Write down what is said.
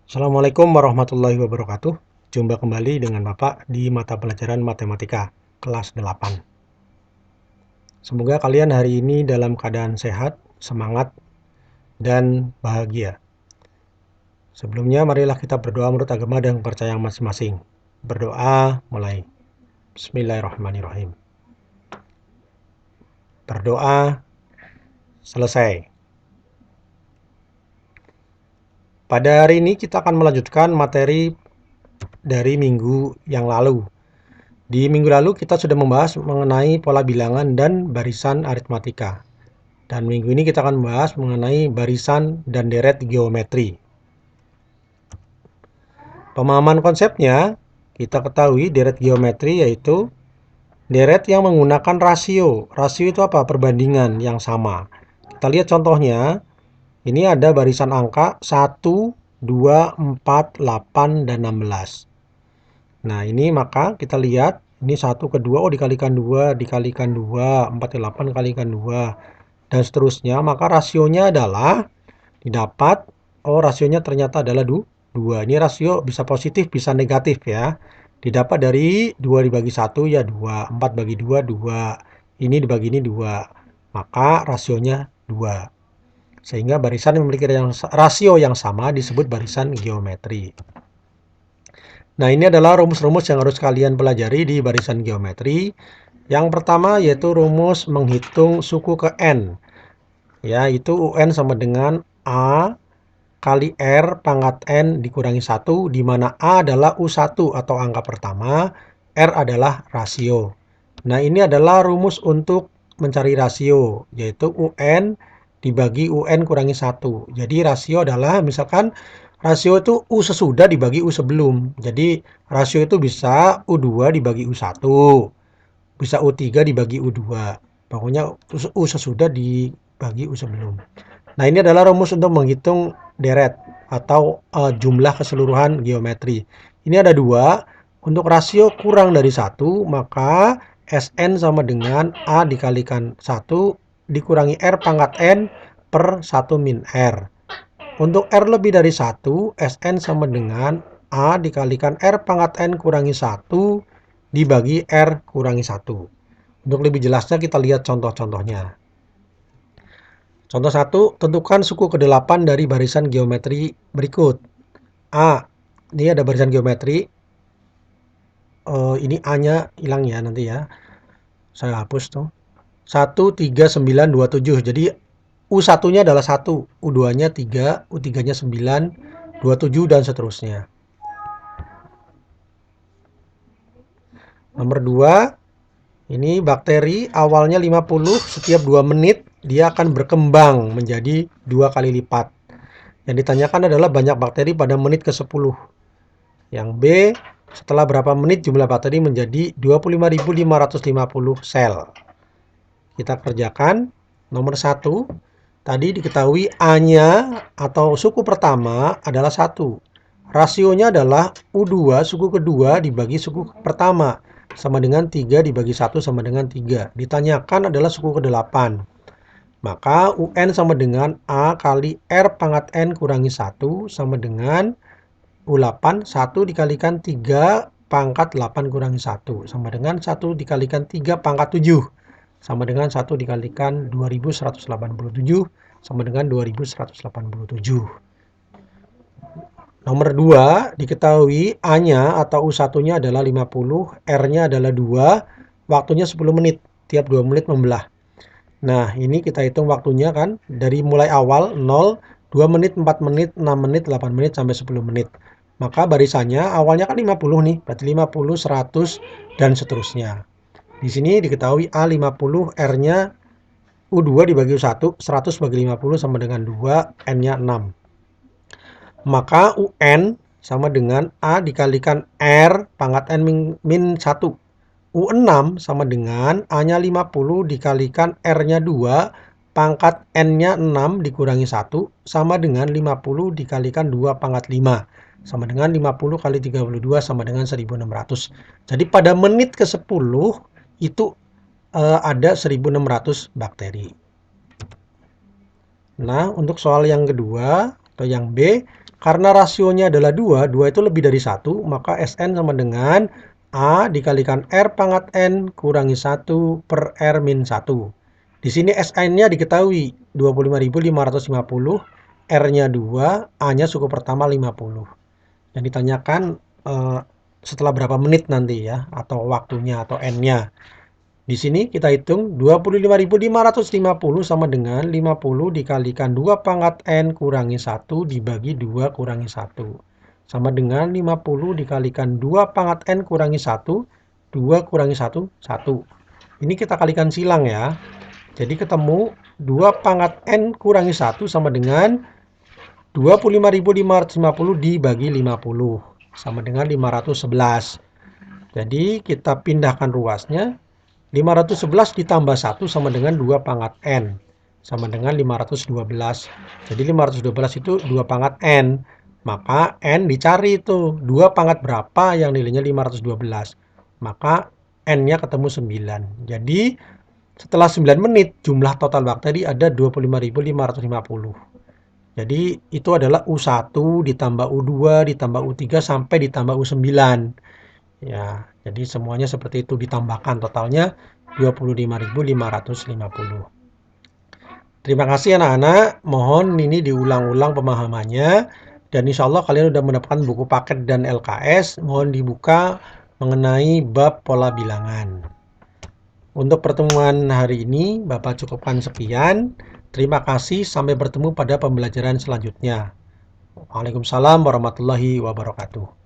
Assalamualaikum warahmatullahi wabarakatuh. Jumpa kembali dengan Bapak di mata pelajaran matematika kelas 8. Semoga kalian hari ini dalam keadaan sehat, semangat, dan bahagia. Sebelumnya marilah kita berdoa menurut agama dan kepercayaan masing-masing. Berdoa mulai. Bismillahirrahmanirrahim. Berdoa selesai. Pada hari ini kita akan melanjutkan materi dari minggu yang lalu. Di minggu lalu kita sudah membahas mengenai pola bilangan dan barisan aritmatika. Dan minggu ini kita akan membahas mengenai barisan dan deret geometri. Pemahaman konsepnya, kita ketahui deret geometri yaitu deret yang menggunakan rasio. Rasio itu apa? Perbandingan yang sama. Kita lihat contohnya. Ini ada barisan angka 1, 2, 4, 8, dan 16. Nah, ini maka kita lihat, ini 1 ke 2, dikalikan 2, dikalikan 2, 4 ke 8 kalikan 2, dan seterusnya. Maka rasionya adalah didapat, rasionya ternyata adalah 2. Ini rasio bisa positif, bisa negatif ya. Didapat dari 2 dibagi 1 ya 2, 4 bagi 2, 2. Ini dibagi ini 2. Maka rasionya 2. Sehingga barisan yang memiliki rasio yang sama disebut barisan geometri. Nah, ini adalah rumus-rumus yang harus kalian pelajari di barisan geometri. Yang pertama yaitu rumus menghitung suku ke N. Yaitu UN sama dengan A kali R pangkat N dikurangi 1, di mana A adalah U1 atau angka pertama, R adalah rasio. Nah, ini adalah rumus untuk mencari rasio, yaitu UN dibagi UN kurangi 1. Jadi rasio adalah misalkan rasio itu U sesudah dibagi U sebelum. Jadi rasio itu bisa U2 dibagi U1, bisa U3 dibagi U2. Pokoknya U sesudah dibagi U sebelum. Nah, ini adalah rumus untuk menghitung deret atau jumlah keseluruhan geometri. Ini ada 2. Untuk rasio kurang dari 1, maka Sn sama dengan A dikalikan 1 dikurangi R pangkat N per 1 min R. Untuk R lebih dari 1, Sn sama dengan A dikalikan R pangkat N kurangi 1 dibagi R kurangi 1. Untuk lebih jelasnya kita lihat contoh-contohnya. Contoh 1, tentukan suku ke-8 dari barisan geometri berikut. A, ini ada barisan geometri. Ini A-nya hilang ya nanti ya. Saya hapus tuh. 1, 3, 9, 2, 7. Jadi U1-nya adalah 1, U2-nya 3, U3-nya 9, 27, dan seterusnya. Nomor 2, ini bakteri awalnya 50, setiap 2 menit dia akan berkembang menjadi 2 kali lipat. Yang ditanyakan adalah banyak bakteri pada menit ke-10. Yang B, setelah berapa menit jumlah bakteri menjadi 25.550 sel. Kita kerjakan. Nomor 1, tadi diketahui A-nya atau suku pertama adalah 1. Rasionya adalah U2 suku kedua dibagi suku pertama sama dengan 3 dibagi 1 sama dengan 3. Ditanyakan adalah suku ke-8. Maka UN sama dengan A kali R pangkat N kurangi 1 sama dengan U8, 1 dikalikan 3 pangkat 8 kurangi 1 sama dengan 1 dikalikan 3 pangkat 7 sama dengan 1 dikalikan 2187 sama dengan 2187. Nomor 2, diketahui A-nya atau U1-nya adalah 50, R-nya adalah 2, waktunya 10 menit, tiap 2 menit membelah. Nah, ini kita hitung waktunya kan, dari mulai awal 0, 2 menit, 4 menit, 6 menit, 8 menit, sampai 10 menit. Maka barisannya awalnya kan 50 nih, berarti 50, 100, dan seterusnya. Di sini diketahui A50, R-nya U2 dibagi U1, 100 bagi 50 sama dengan 2, N-nya 6. Maka UN sama dengan A dikalikan R pangkat N min 1. U6 sama dengan A-nya 50 dikalikan R-nya 2, pangkat N-nya 6 dikurangi 1, sama dengan 50 dikalikan 2 pangkat 5. Sama dengan 50 kali 32 sama dengan 1600. Jadi pada menit ke-10 itu ada 1600 bakteri. Nah, untuk soal yang kedua atau yang B, Karena rasionya adalah 2, 2 itu lebih dari 1, maka Sn sama dengan A dikalikan R pangkat N kurangi 1 per R min 1. Di sini Sn-nya diketahui 25.550, R-nya 2, A-nya suku pertama 50. Yang ditanyakan setelah berapa menit nanti ya, atau waktunya atau N-nya. Di sini kita hitung 25.550 sama dengan 50 dikalikan 2 pangkat N kurangi 1 dibagi 2 kurangi 1. Sama dengan 50 dikalikan 2 pangkat N kurangi 1, 2 kurangi 1, 1. Ini kita kalikan silang ya. Jadi ketemu 2 pangkat N kurangi 1 sama dengan 25.550 dibagi 50. Sama dengan 511. Jadi kita pindahkan ruasnya. 511 ditambah 1 sama dengan 2 pangkat N. Sama dengan 512. Jadi 512 itu 2 pangkat N. Maka N dicari itu. 2 pangkat berapa yang nilainya 512. Maka N-nya ketemu 9. Jadi setelah 9 menit jumlah total bakteri ada 25.550. Jadi itu adalah U1 ditambah U2 ditambah U3 sampai ditambah U9. Ya, jadi semuanya seperti itu ditambahkan totalnya 25.550. Terima kasih anak-anak. Mohon ini diulang-ulang pemahamannya dan insya Allah kalian sudah mendapatkan buku paket dan LKS. Mohon dibuka mengenai bab pola bilangan. Untuk pertemuan hari ini Bapak cukupkan sekian. Terima kasih, sampai bertemu pada pembelajaran selanjutnya. Waalaikumsalam warahmatullahi wabarakatuh.